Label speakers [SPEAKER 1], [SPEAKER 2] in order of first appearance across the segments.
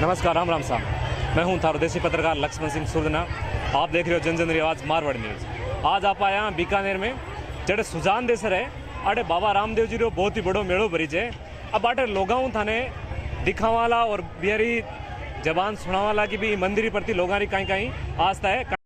[SPEAKER 1] नमस्कार, राम राम साहब। मैं हूं थारो देसी पत्रकार लक्ष्मण सिंह सुरदना। आप देख रहे हो जन जन रिवाज मारवाड़ न्यूज़। आज आप आया बीकानेर में जड़े सुजान देसर है अटे बाबा रामदेव जी रो बहुत ही बड़ो मेड़ो भरी है। अब अटे लोगाऊं थाने दिखावाला और बिहारी जबान सुनावाला की भी मंदिर प्रति लोगों की कहीं कहीं आस्था है।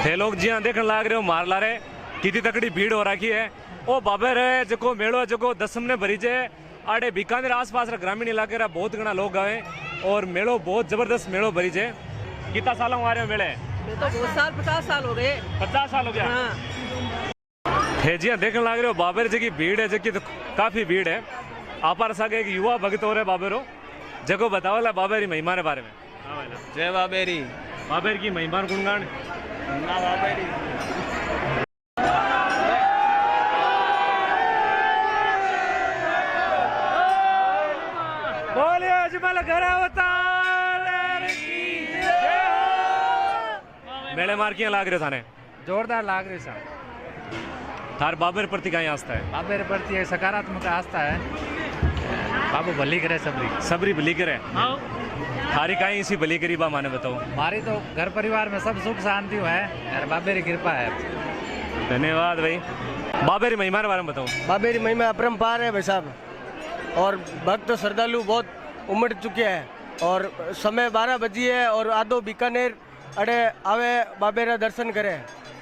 [SPEAKER 1] हे लोग जी हाँ देखने लाग रहे हो मार ला रहे कितनी तकड़ी भीड़ हो रखी है। ओ बाबे रे जको मेड़ो जको दसम ने भरी जे आड़े बीकानेर आसपास ग्रामीण इलाके रा बहुत घना लोग आए और मेड़ो बहुत जबरदस्त मेड़ो भरी जे। कितना साल आ रहे हो मेले?
[SPEAKER 2] तो बहुत साल 50 साल हो गए।
[SPEAKER 1] 50 साल हो गया।
[SPEAKER 2] हाँ।
[SPEAKER 1] हे जी हाँ देखने लाग रहे हो बाबे जी की भीड़ है जबकि तो काफी भीड़ है। आप एक युवा भक्त हो रहे बाबेरो जगो बताओ बाबेरी महिमा के बारे में।
[SPEAKER 3] जय बाबेरी।
[SPEAKER 1] बाबेर की महिमा गुणगान बोलिए अजमल घर मेले मार्कियां लाग रहे थाने
[SPEAKER 4] जोरदार लाग रही सा।
[SPEAKER 1] थार बाबेर प्रति कहीं आस्था है?
[SPEAKER 4] बाबेर प्रति एक सकारात्मक आस्था है। बाबू भली करे
[SPEAKER 1] सबरी भली करे। थारी कहीं इसी भली करीबा माने बताओ।
[SPEAKER 4] हमारी तो घर परिवार में सब सुख शांति है और बाबेरी कृपा है।
[SPEAKER 1] धन्यवाद भाई। बाबेरी महिमा के बारे में बताओ।
[SPEAKER 5] बाबेरी महिमा अपरंपार है भाई साहब, और भक्त श्रद्धालु बहुत उमड़ चुके हैं और समय 12 बजी है और आधो बीकानेर अड़े आवे बाबेरा दर्शन करे।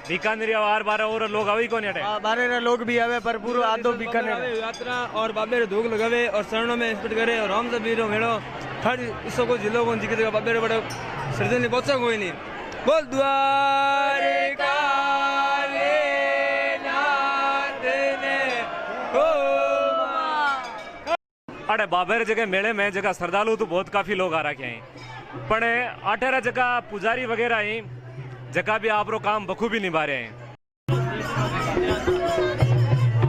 [SPEAKER 1] बीकानेर बार बार और लोग आवे कौन अटे?
[SPEAKER 5] बारे लोग भी आवे पर पूरा आधो बीकानेर
[SPEAKER 3] यात्रा और बाबेरे धूक लगावे और शरणों में स्पिट करे और हम सब वीरों मेड़ो हर इसो को जिलो को जिके का बाबेरे बड़े सृजन ने पहुंचा कोई नहीं। बोल द्वारिका
[SPEAKER 1] अरे बाबेर जगह मेले में जगह श्रद्धालु तो बहुत काफी लोग आ रखे हैं पर आठेरा जगह पुजारी वगैरह ही जगह भी आप रो काम बखूबी निभा रहे हैं।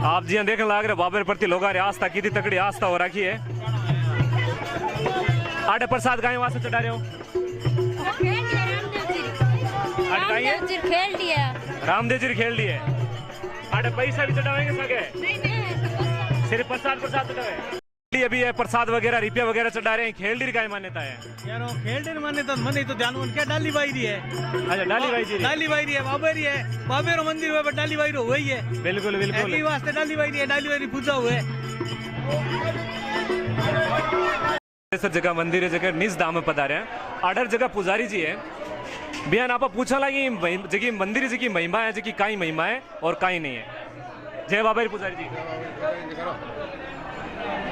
[SPEAKER 1] आप जी देखने लग रहे बाबेर प्रति लोग आस्था की तकड़ी आस्था हो रखी है। आटे प्रसाद गाय वहां से चढ़ा रहे हो? रामदेव जी खेल लिए। आटे पैसा भी चढ़ावेंगे सके? सिर्फ प्रसाद चढ़ावे अभी है प्रसाद वगैरह रिपिया वगैरह चढ़ा रहे हैं। खेल डी का मान्यता है
[SPEAKER 3] यार? खेल डी मान्यता मन तो ध्यान क्या डाली बाई है।
[SPEAKER 1] अच्छा डाली बाई है
[SPEAKER 3] बाबेरी है। बाबेरो मंदिर हुआ डाली बाई वही है।
[SPEAKER 1] बिल्कुल बिल्कुल
[SPEAKER 3] वास्ते डाली बाई पूजा हुए।
[SPEAKER 1] जगह मंदिर है जगह निज दाम में पधारे हैं। आडर जगह पुजारी जी है बिहान आप पूछा लगी जगह मंदिर जी की महिमा है जगह काई महिमा है और काई नहीं है। जय बाबा पुजारी जी।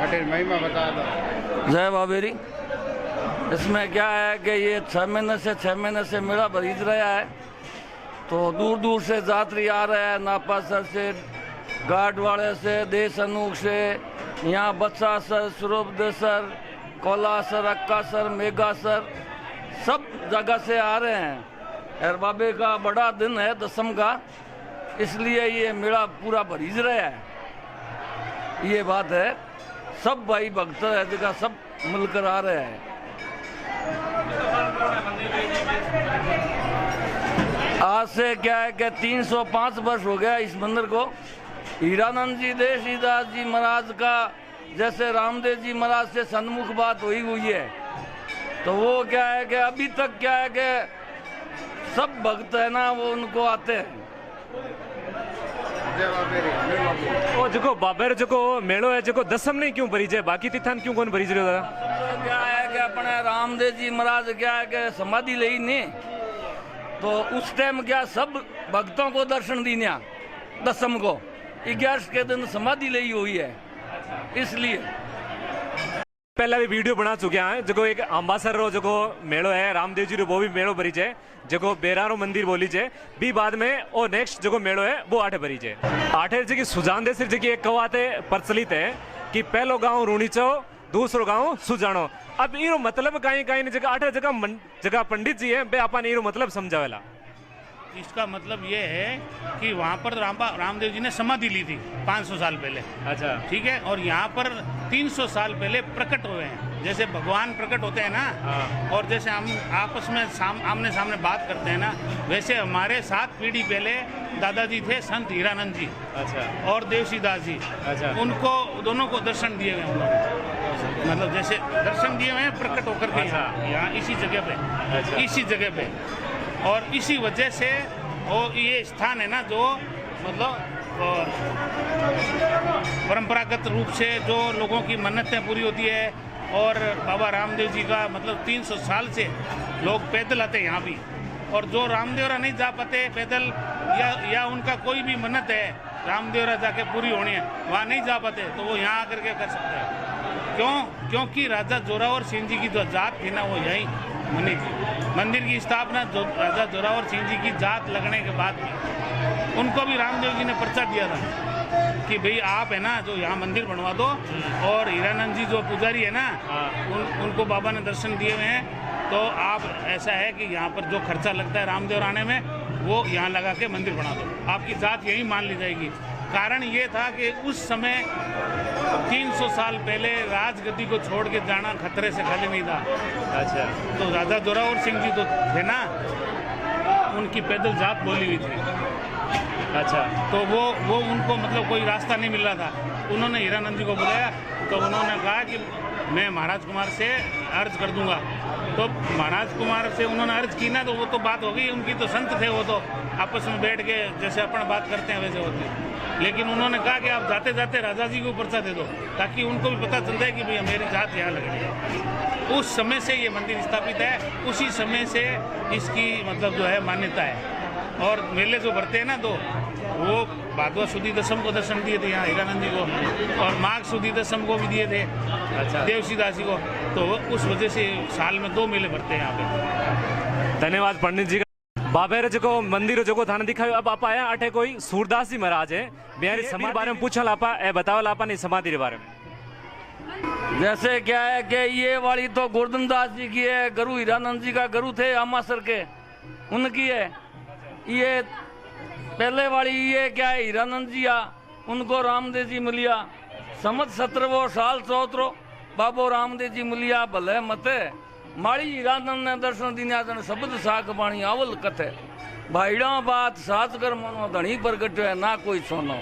[SPEAKER 6] महिमा बता दो।
[SPEAKER 7] जय बाबेरी। इसमें क्या है कि ये 6 महीने से मेला भरीज रहा है तो दूर दूर से यात्री आ रहे हैं। नापासर से, गाडवाड़े से, देश अनूख से, यहाँ बच्चासर, सुरभदेसर, कोलासर, अक्कासर, मेघासर सब जगह से आ रहे हैं। और बाबे का बड़ा दिन है दसम का, इसलिए ये मेला पूरा भरीज रहा है। ये बात है। सब भाई भक्त है जगह सब मिलकर आ रहे हैं। आज से क्या है कि 305 वर्ष हो गया इस मंदिर को। हीरानंद जी, देशीदास जी महाराज का जैसे रामदेव जी महाराज से सन्मुख बात हुई है तो वो क्या है कि अभी तक क्या है कि सब भक्त है ना वो उनको आते हैं।
[SPEAKER 1] ओ जको बाबेर जको मेलो है जको दसम नहीं क्यों भरी जाए बाकी तिथान क्यों कौन भरी रहे हो?
[SPEAKER 7] क्या है कि अपने रामदेव जी महाराज क्या है कि समाधि ली नहीं तो उस टाइम क्या सब भक्तों को दर्शन दीना दसम को 11 के दिन समाधि ली हुई है इसलिए।
[SPEAKER 1] पहला भी वीडियो बना चुके हैं जो एक अंबासर रो जो मेलो है रामदेव जी रो वो भी मेलो भरी है जो बेरारो मंदिर बोली है भी बाद में और नेक्स्ट जो मेलो है वो आठे भरी है। आठे जी सुजान देसर जी की एक कवाते प्रचलित है कि पहलो गाँव रूणीचो दूसरो गाँव सुजानो। अब इनो मतलब कहीं कहीं जगह आठे जगह पंडित जी है बे आपा ने मतलब समझावेला।
[SPEAKER 8] इसका मतलब ये है कि वहाँ पर रामदेव जी ने समाधि ली थी 500 साल पहले।
[SPEAKER 1] अच्छा ठीक
[SPEAKER 8] है। और यहाँ पर 300 साल पहले प्रकट हुए हैं। जैसे भगवान प्रकट होते हैं ना, और जैसे हम आपस में आमने सामने बात करते हैं ना, वैसे हमारे 7 पीढ़ी पहले दादाजी थे संत हीरानंद जी
[SPEAKER 1] अच्छा
[SPEAKER 8] और देवसी दास जी।
[SPEAKER 1] अच्छा।
[SPEAKER 8] उनको दोनों को दर्शन दिए हुए हैं उन्होंने, मतलब जैसे दर्शन दिए हुए हैं प्रकट होकर के यहाँ इसी जगह पे, इसी जगह पे। और इसी वजह से वो ये स्थान है ना, जो मतलब परंपरागत रूप से जो लोगों की मन्नतें पूरी होती है, और बाबा रामदेव जी का मतलब 300 साल से लोग पैदल आते हैं यहाँ भी, और जो रामदेवरा नहीं जा पाते पैदल, या उनका कोई भी मन्नत है रामदेवरा जाके पूरी होनी है, वहाँ नहीं जा पाते, तो वो यहाँ आकर के कर सकते हैं। क्यों? क्योंकि राजा जोरावर सिंह जी की जो जात थी ना, वो यहीं बनी थी। मंदिर की स्थापना राजा जोरावर सिंह जी की जात लगने के बाद भी उनको भी रामदेव जी ने पर्चा दिया था कि भाई आप है ना जो यहाँ मंदिर बनवा दो, और हीरानंद जी जो पुजारी है ना, उनको बाबा ने दर्शन दिए हुए हैं, तो आप ऐसा है कि यहाँ पर जो खर्चा लगता है रामदेव आने में, वो यहाँ लगा के मंदिर बना दो, आपकी जात यही मान ली जाएगी। कारण ये था कि उस समय 300 साल पहले राजगद्दी को छोड़ के जाना खतरे से खाली नहीं था।
[SPEAKER 1] अच्छा।
[SPEAKER 8] तो राजा जोरावर सिंह जी तो थे ना, उनकी पैदल जात बोली हुई थी।
[SPEAKER 1] अच्छा।
[SPEAKER 8] तो वो उनको मतलब कोई रास्ता नहीं मिल रहा था, उन्होंने हीरानंद जी को बुलाया, तो उन्होंने कहा कि मैं महाराज कुमार से अर्ज कर दूंगा। तो महाराज कुमार से उन्होंने अर्ज की ना, तो वो तो बात हो गई उनकी, तो संत थे वो, तो आपस में बैठ के जैसे अपन बात करते हैं वैसे होती है। लेकिन उन्होंने कहा कि आप जाते जाते राजा जी को पर्चा दे दो, ताकि उनको भी पता चल जाए कि भैया मेरी जात यहाँ लग रही है। उस समय से ये मंदिर स्थापित है, उसी समय से इसकी मतलब जो है मान्यता है। और मेले जो भरते हैं ना, तो वो भादवा सुदी दशम को दर्शन दिए थे यहाँ हीरानंद जी को, और माघ सुदी दशम को भी दिए थे
[SPEAKER 1] अच्छा
[SPEAKER 8] देवसी दास जी को। तो उस वजह से साल में 2 मेले भरते हैं यहाँ पे।
[SPEAKER 1] धन्यवाद पंडित जी का। बाबेर जो मंदिर जो थाने दिखायो। अब आप आया अठे कोई सूरदास जी महाराज है, बिहारी समाधि बारे में पूछा लापा, ए बताओ लापा नहीं समाधि के बारे में।
[SPEAKER 7] जैसे क्या है कि ये वाली तो गोवर्धन दास जी की है, गुरु हीरानंद जी का गुरु थे अमासर के, उनकी है। ये पहले वाली ये क्या है हीरानंद जी आ, उनको रामदेव जी मिलिया समझ 17 साल 14 बाबो रामदेव जी मिलिया भले मते माड़ी हीरानंद ने दर्शन दीना जन शब्द साख बाणी आवल कथे भाईड़ा बात साच कर मनो धनी प्रगट है ना कोई सोनो।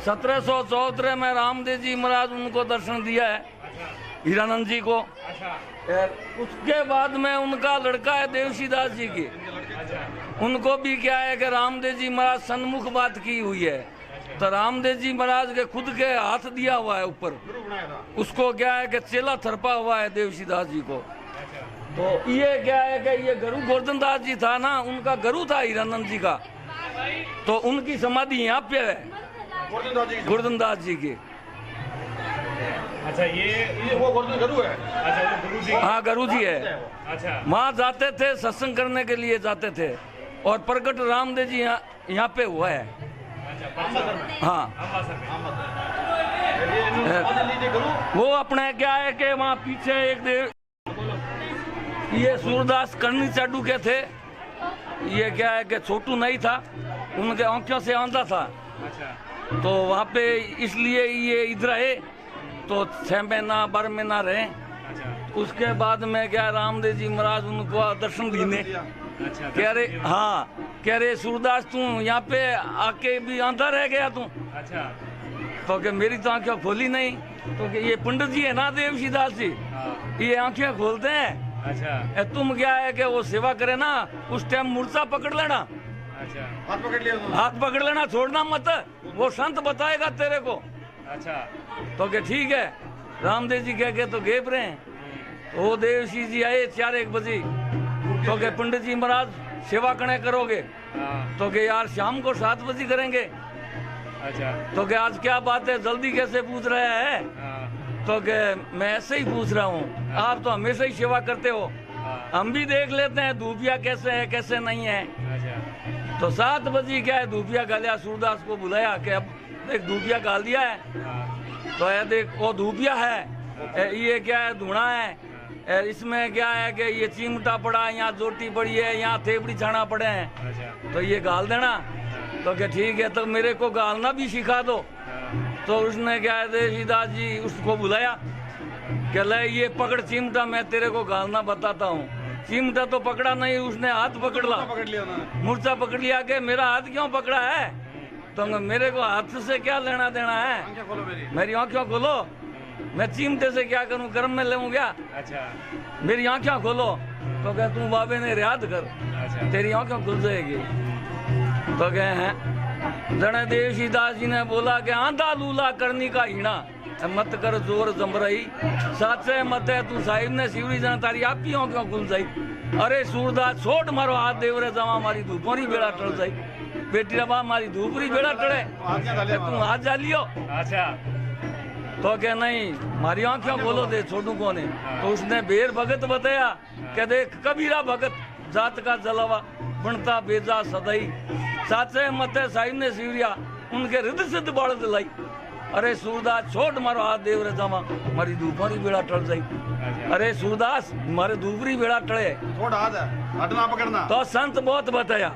[SPEAKER 7] 1714 में रामदेव जी महाराज उनको दर्शन दिया है हीरानंद जी को। उसके बाद में उनका लड़का है देवसी दास जी की, उनको भी क्या है कि रामदेव जी महाराज सन्मुख बात की हुई है, तो रामदेव जी महाराज के खुद के हाथ दिया हुआ है ऊपर, उसको क्या है कि चेला थरपा हुआ है देवसी दास जी को। तो ये क्या है कि ये गुरु गोवर्धन दास जी था ना, उनका गुरु था हीरानंद जी का, तो उनकी समाधि यहाँ पे है गोवर्धन दास जी की।
[SPEAKER 1] अच्छा ये वो गुरु है। अच्छा वो गुरु जी।
[SPEAKER 7] हाँ गुरु जी है।
[SPEAKER 1] अच्छा
[SPEAKER 7] वहाँ जाते थे सत्संग करने के लिए जाते थे, और प्रकट रामदेव जी यहाँ पे हुआ है। हाँ वो अपने क्या है कि वहाँ पीछे एक देव ये सूरदास करनी चाडू के थे, ये क्या है कि छोटू नहीं था, उनके आंखों से आंधा था।
[SPEAKER 1] अच्छा।
[SPEAKER 7] तो वहाँ पे इसलिए ये इधर है, तो 6 महीना 12 महीना रहे।
[SPEAKER 1] अच्छा।
[SPEAKER 7] उसके बाद में क्या रामदेव जी महाराज उनको दर्शन दीने।
[SPEAKER 1] अच्छा।
[SPEAKER 7] कह रहे हाँ, कह रहे सूरदास तू यहाँ पे आके भी आंधा रह गया तू।
[SPEAKER 1] अच्छा।
[SPEAKER 7] तो कि मेरी तो आंखें खोली नहीं, तो कि ये पंडित जी है ना देवसी दास जी, ये आंखें खोलते हैं।
[SPEAKER 1] अच्छा।
[SPEAKER 7] तुम क्या है कि वो सेवा करे ना, उस टाइम मूर्छा पकड़ लेना।
[SPEAKER 1] अच्छा।
[SPEAKER 7] हाथ पकड़ लेना, छोड़ना मत, वो संत बताएगा तेरे को।
[SPEAKER 1] अच्छा।
[SPEAKER 7] तो के ठीक है, रामदेव जी कह के तो घेप रहे हैं। वो देवसी जी आए 4-1 बजे, तो के पंडित जी महाराज सेवा करने करोगे? तो के यार शाम को 7 बजे करेंगे।
[SPEAKER 1] अच्छा।
[SPEAKER 7] तो के आज क्या बात है, जल्दी कैसे पूछ रहे हैं? तो के मैं ऐसे ही पूछ रहा हूँ, आप तो हमेशा ही सेवा करते हो, हम भी देख लेते हैं धूपिया कैसे है कैसे नहीं है।
[SPEAKER 1] अच्छा।
[SPEAKER 7] तो 7 बजे क्या है धूपिया गालिया, सूरदास को बुलाया कि अब देख धूपिया गाल दिया है। तो ये देख वो धूपिया है, ये क्या है धुना है, इसमें क्या है कि ये चिमटा पड़ा है, यहाँ जोटी पड़ी है, यहाँ थेपड़ी छाना पड़े हैं।
[SPEAKER 1] अच्छा।
[SPEAKER 7] तो ये गाल देना। तो क्या ठीक है, तो मेरे को गालना भी सिखा दो। तो उसने क्या है देवसी दास जी उसको बुलाया, कहला ये पकड़ चिमटा, मैं तेरे को गालना बताता हूँ। चिमटा तो पकड़ा नहीं, उसने हाथ पकड़ ला, मुर्चा पकड़ लिया कि मेरा हाथ क्यों पकड़ा है, तो मेरे को हाथ से क्या लेना देना है, मेरी आंखें खोलो, मैं चिमटे से क्या करूं, गर्म में लेऊं क्या?
[SPEAKER 1] अच्छा
[SPEAKER 7] मेरी आंखें खोलो। तो क्या तू बाबे ने रियाद कर,
[SPEAKER 1] अच्छा
[SPEAKER 7] तेरी आंखें खुल जाएगी। तो क्या है, जने देवशीदास जी ने बोला कि आंधा लूला करनी का हीना, मत कर जोर जमरई, साचे मत है तू साहिब ने शिवरी जन तारी आपकी आंखें खुल जाई। अरे सूरदास छोड़ मारो हाथ देवरे जमा मारी धूपोरी बेड़ा टल जाई, बेटी रबा मारी धूपरी बेड़ा टले, तू हाथ जा लियो।
[SPEAKER 1] अच्छा
[SPEAKER 7] तो क्या नहीं, मारी आंखें खोलो दे छोटू कोने। तो उसने बेर भगत बताया कि देख कबीरा भगत जात का जलावा, बनता बेजा सदाई, साचे मते साहिब ने शिवरिया, उनके हृदय सिद्ध बाढ़ दिलाई। अरे सूरदास छोड़ मारो हाथ देव रे जमा मारी धूपरी बेड़ा टल जाई। अरे सूरदास मारे धूपरी बेड़ा टले,
[SPEAKER 6] थोड़ा हाथ है, हटना पकड़ना।
[SPEAKER 7] तो संत बहुत बताया,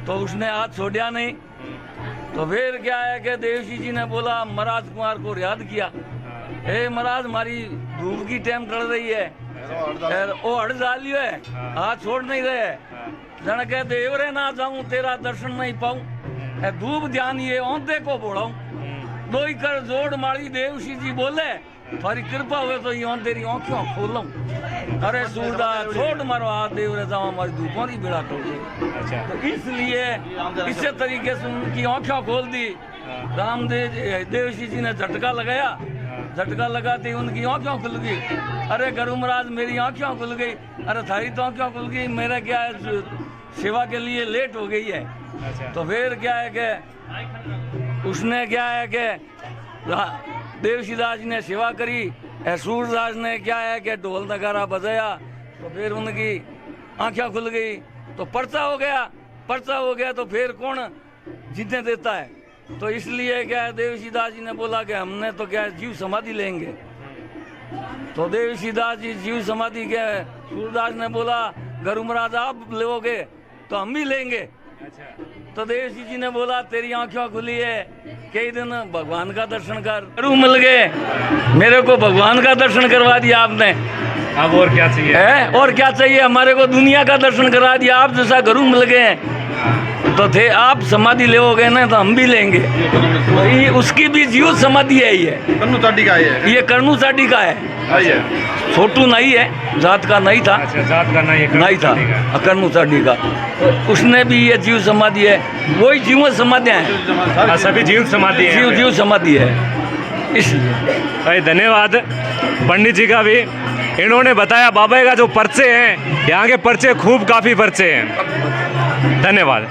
[SPEAKER 7] तो उसने हाथ छोड़ा नहीं। तो फिर क्या है कि देवशी जी ने बोला, महाराज कुमार को याद किया, हे महाराज मारी धूप की टाइम टल रही है, वो हट जा लियो है, हाथ छोड़ नहीं रहे। जन के देवरे ना जाऊं तेरा दर्शन नहीं पाऊं, धूप ध्यान ये औंधे को बोड़ाऊं, दो ही कर जोड़ मारी देवशी जी बोले, थारी कृपा हुए तो यूं तेरी आंखों खोलूं। अरे सूरदास छोड़ मारो हाथ देवरे जाऊं मारी धूपों की बेड़ा टल गई।
[SPEAKER 1] अच्छा
[SPEAKER 7] तो इसलिए इसी तरीके से उनकी आंखें खोल दी। रामदेव देवशी जी ने झटका लगाया, झटका लगाते उनकी आंखें खुल गई। अरे गुरु महाराज मेरी आंखें खुल गई, अरे थारी तो आंखें खुल गई, मेरा क्या है सेवा के लिए लेट हो गई है। तो फिर क्या है कि उसने क्या है कि देवशीदास जी ने सेवा करी, सूरदास ने क्या है कि ढोल नगारा बजाया, तो फिर उनकी आंखें खुल गई। तो पर्चा हो गया, पर्चा हो गया तो फिर कौन जीतने देता है। तो इसलिए क्या है देवशीदास जी ने बोला कि हमने तो क्या है जीव समाधि लेंगे। तो देवशीदास जी जीव समाधि के, सूरदास ने बोला गुरु महाराज आप लोगे तो हम भी लेंगे। तो देवशी जी ने बोला तेरी आंखें खुली है, कई दिन भगवान का दर्शन कर, गुरु मिल गए, मेरे को भगवान का दर्शन करवा दिया आपने,
[SPEAKER 1] अब और क्या चाहिए
[SPEAKER 7] है? और क्या चाहिए, हमारे को दुनिया का दर्शन करा दिया, आप जैसा गुरु मिल गए। तो थे आप समाधि लेओगे ना तो हम भी लेंगे। तो ये उसकी भी जीव समाधि है, ये
[SPEAKER 6] कन्नू चाटी का
[SPEAKER 7] ये करनू चाटी का है, छोटू नहीं है, जात का नहीं था।
[SPEAKER 1] अच्छा जात का नहीं
[SPEAKER 7] था, करनू चाटी का। तो उसने भी ये जीव समाधि है, वही जीव समाधि है,
[SPEAKER 1] सभी जीव समाधि है,
[SPEAKER 7] जीव समाधि है। इसलिए
[SPEAKER 1] भाई धन्यवाद पंडित जी का भी, इन्होंने बताया बाबा का जो पर्चे हैं, यहाँ के पर्चे खूब काफ़ी पर्चे हैं। धन्यवाद।